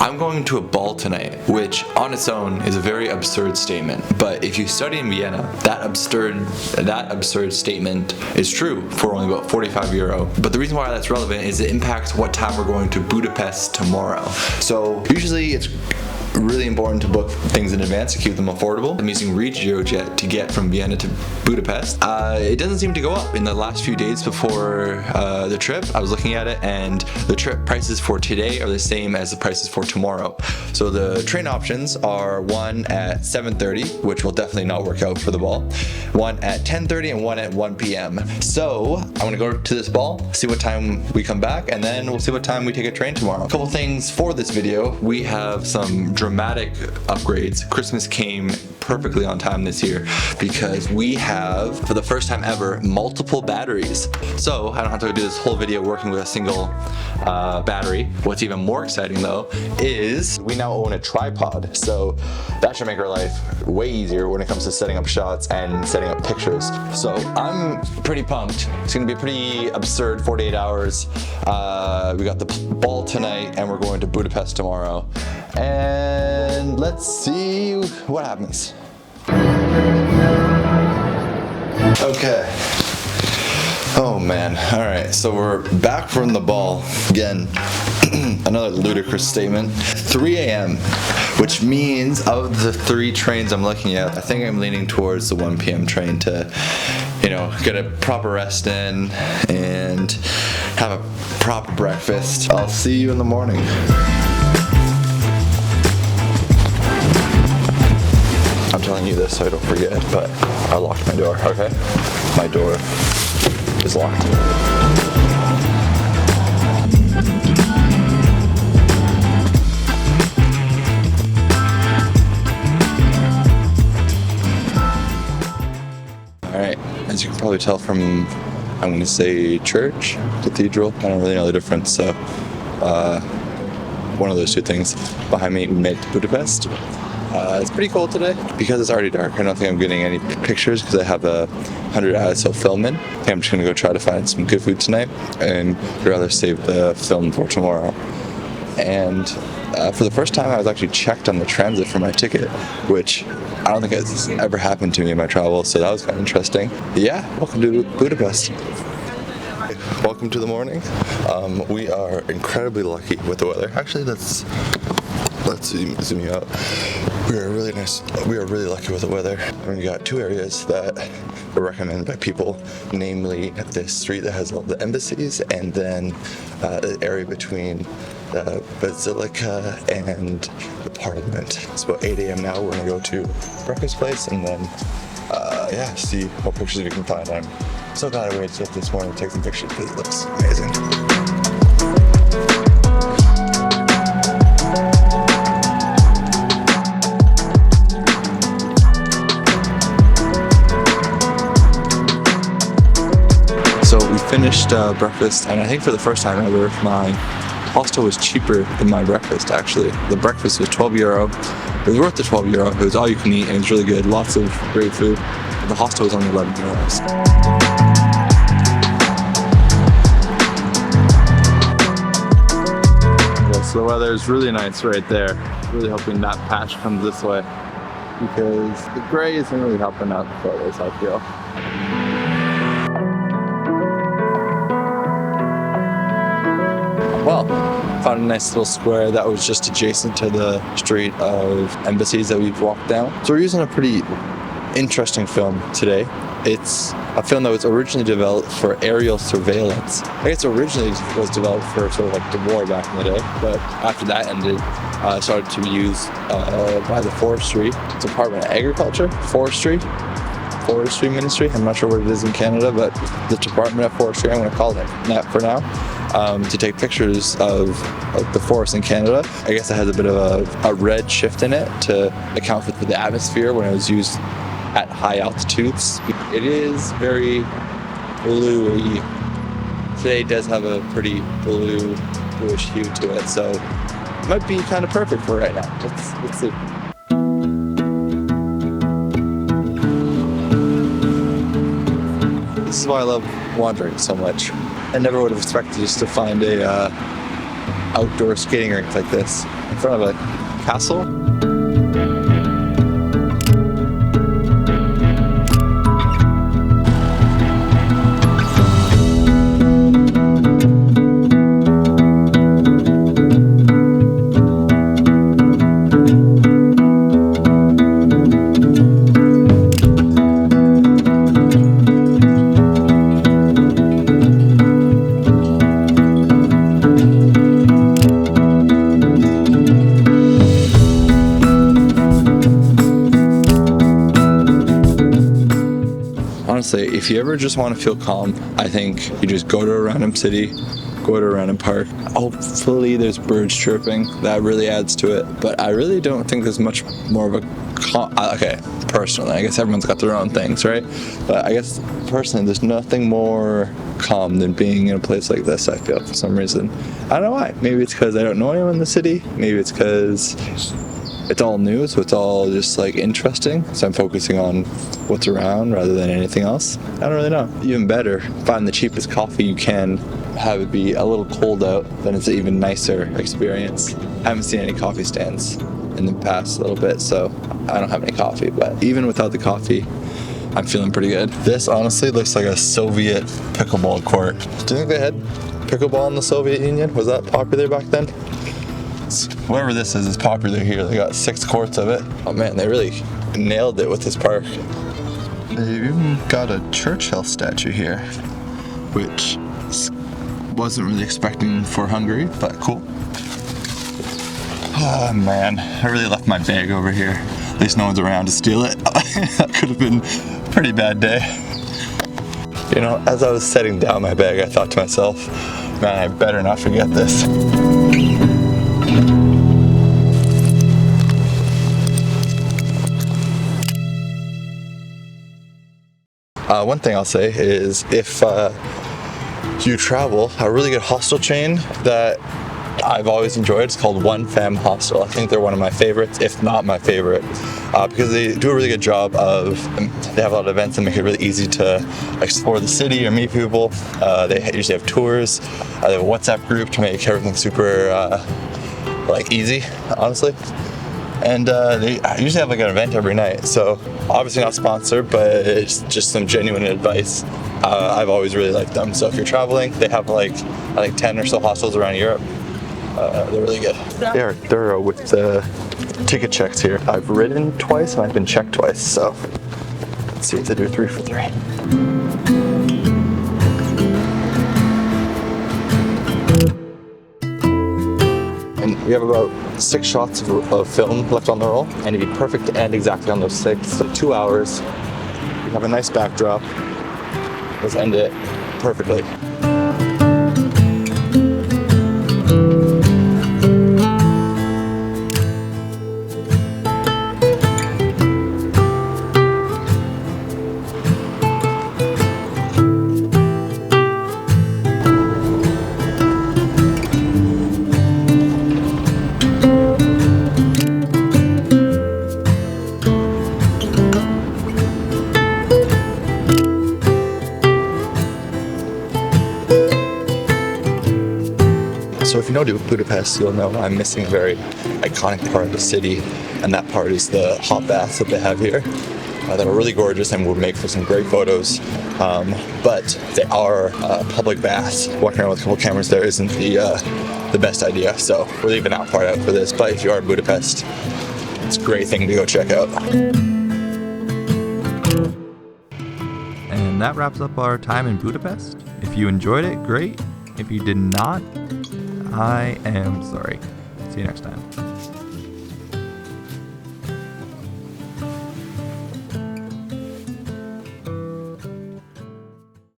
I'm going to a ball tonight, which on its own is a very absurd statement. But if you study in Vienna, that absurd statement is true for only about 45 euro. But the reason why that's relevant is it impacts what time we're going to Budapest tomorrow. So usually it's really important to book things in advance to keep them affordable. I'm using RegioJet to get from Vienna to Budapest. It doesn't seem to go up in the last few days before the trip. I was looking at it and the trip prices for today are the same as the prices for tomorrow. So the train options are one at 7:30, which will definitely not work out for the ball, one at 10:30 and one at 1 p.m. So I'm gonna go to this ball, see what time we come back, and then we'll see what time we take a train tomorrow. A couple things for this video. We have some dramatic upgrades. Christmas came perfectly on time this year because we have, for the first time ever, multiple batteries. So I don't have to do this whole video working with a single battery. What's even more exciting though is we now own a tripod. So that should make our life way easier when it comes to setting up shots and setting up pictures. So I'm pretty pumped. It's gonna be a pretty absurd 48 hours. We got the ball tonight and we're going to Budapest tomorrow. And let's see what happens. Okay. Oh man. All right. So we're back from the ball again. Another ludicrous statement. 3 a.m., which means of the 3 trains I'm looking at, I think I'm leaning towards the 1 p.m. train to, you know, get a proper rest in and have a proper breakfast. I'll see you in the morning. I'm telling you this so I don't forget, but I locked my door, okay? My door is locked. Alright, as you can probably tell from, I'm going to say church, cathedral, I don't really know the difference, so one of those two things. Behind me, we made it to Budapest. It's pretty cold today. Because it's already dark, I don't think I'm getting any pictures because I have a 100 ISO film in. I think I'm just going to go try to find some good food tonight and I'd rather save the film for tomorrow. And for the first time I was actually checked on the transit for my ticket, which I don't think has ever happened to me in my travels, so that was kind of interesting. Yeah, welcome to Budapest. Welcome to the morning. We are incredibly lucky with the weather. Actually, let's zoom you out. We are really lucky with the weather. And we got 2 areas that are recommended by people, namely this street that has all the embassies and then the area between the Basilica and the Parliament. It's about 8 a.m. now. We're gonna go to breakfast place and then yeah, see what pictures we can find. I'm so glad I waited till this morning to take some pictures because it looks amazing. Finished breakfast, and I think for the first time ever, my hostel was cheaper than my breakfast. Actually, the breakfast was 12 euro. It was worth the 12 euro. It was all you can eat, and it was really good. Lots of great food. The hostel was only 11 euros. Yeah, so the weather is really nice right there. Really hoping that patch comes this way because the gray isn't really helping out the photos, I feel. Well, found a nice little square that was just adjacent to the street of embassies that we've walked down. So we're using a pretty interesting film today. It's a film that was originally developed for aerial surveillance. I guess originally was developed for sort of like the war back in the day, but after that ended, it started to be used by the forestry Department of Agriculture, forestry ministry. I'm not sure what it is in Canada, but the Department of Forestry, I'm going to call it that for now. To take pictures of the forest in Canada. I guess it has a bit of a red shift in it to account for the atmosphere when it was used at high altitudes. It is very bluey. Today does have a pretty bluish hue to it, so it might be kind of perfect for right now. Let's see. This is why I love wandering so much. I never would have expected just to find a outdoor skating rink like this. front of a castle. Honestly, if you ever just want to feel calm, I think you just go to a random city, go to a random park. Hopefully there's birds chirping. That really adds to it. But I really don't think there's much more of a okay, personally, I guess everyone's got their own things, right? But I guess personally, there's nothing more calm than being in a place like this, I feel, for some reason. I don't know why. Maybe it's because I don't know anyone in the city. Maybe it's because it's all new, so it's all just like interesting. So I'm focusing on what's around rather than anything else. I don't really know. Even better, find the cheapest coffee you can, have it be a little cold out, then it's an even nicer experience. I haven't seen any coffee stands in the past little bit, so I don't have any coffee, but even without the coffee, I'm feeling pretty good. This honestly looks like a Soviet pickleball court. Do you think they had pickleball in the Soviet Union? Was that popular back then? Whatever this is popular here. They got 6 courts of it. Oh man, they really nailed it with this park. They've even got a Churchill statue here, which wasn't really expecting for Hungary, but cool. Oh man, I really left my bag over here. At least no one's around to steal it. That could have been a pretty bad day. You know, as I was setting down my bag, I thought to myself, man, I better not forget this. One thing I'll say is if you travel, a really good hostel chain that I've always enjoyed, it's called One Fam Hostel. I think they're one of my favorites, if not my favorite, because they do a really good job of, they have a lot of events that make it really easy to explore the city or meet people. They usually have tours. They have a WhatsApp group to make everything super like easy, honestly. And they usually have like an event every night, so obviously not sponsored, but it's just some genuine advice. I've always really liked them. So if you're traveling, they have like I think 10 or so hostels around Europe. They're really good. They are thorough with the ticket checks here. I've ridden twice and I've been checked twice, so let's see if they do 3 for 3. We have about 6 shots of film left on the roll, and to be perfect and exactly on those 6, so 2 hours. We have a nice backdrop. Let's end it perfectly. So if you know Budapest, you'll know I'm missing a very iconic part of the city, and that part is the hot baths that they have here. That are really gorgeous and would make for some great photos, but they are public baths. Walking around with a couple cameras there isn't the best idea, so we're leaving that part out for this, but if you are in Budapest, it's a great thing to go check out. And that wraps up our time in Budapest. If you enjoyed it, great. If you did not, I am sorry. See you next time.